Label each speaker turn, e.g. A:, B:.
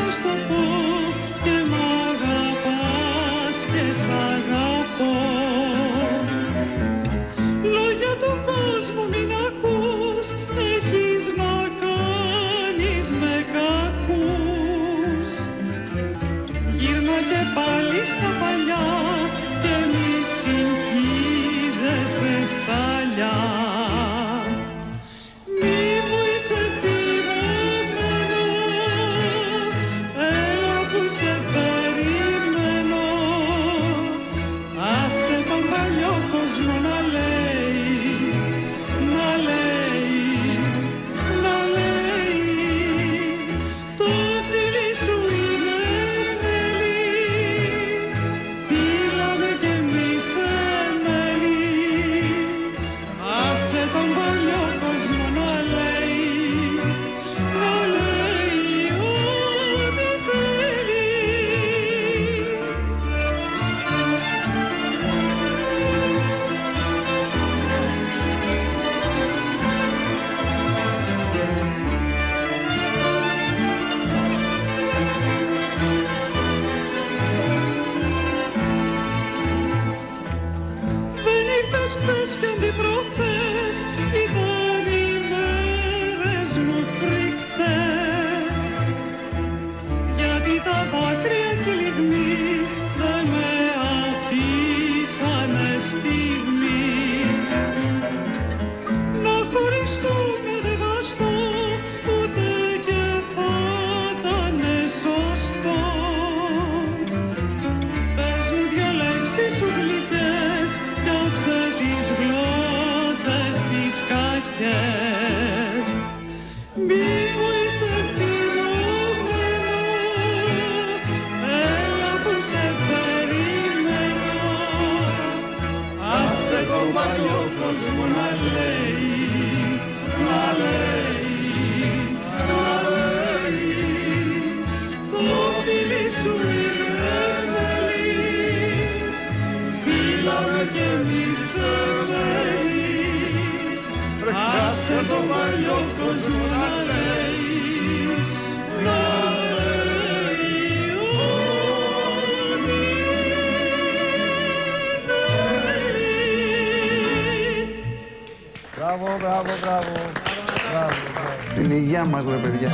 A: να στο πω και μ' αγαπάς και σ' αγαπώ. Λόγια του κόσμου μην ακούς, έχεις να κάνεις με κακούς. Γύρνα και πάλι στα παλιά και μη συγχύζεσαι στάλια. Μη μου είσαι θυμωμένο, έλα που σε περιμένω. Άσε τον παλιό κόσμο να λέει, να λέει, να λέει. Το φίλι σου είναι μέλι, φίλαμε κι εμείς εμέλι. Άσε τον παλιό κόσμο να λέει, να λέει ό,τι θέλει. Δεν ήρθες χθες κι αντιπροχθές, ήταν οι μέρες μου φρικτές. Γιατί τα δάκρυα και οι λυγμοί δεν με αφήσανε στιγμή. Να χωριστούμε δεν βαστώ, ούτε και θα ήτανε σωστό. Πες μου δυο λέξεις σου γλυκές κι άσε τις γλώσσες τις κακές. Μη μου είσαι θυμωμένο, έλα που σε περιμένω. Άσε τον παλιό κόσμο να λέει, να λέει, να λέει. Το φίλι σου είναι μέλι, φίλαμε κι εμείς εμέλι. Άσε τον παλιό κόσμο να λέει, να λέει ό,τι θέλει.
B: Μπράβο, μπράβο, μπράβο.
C: Την υγεία μας, ρε παιδιά.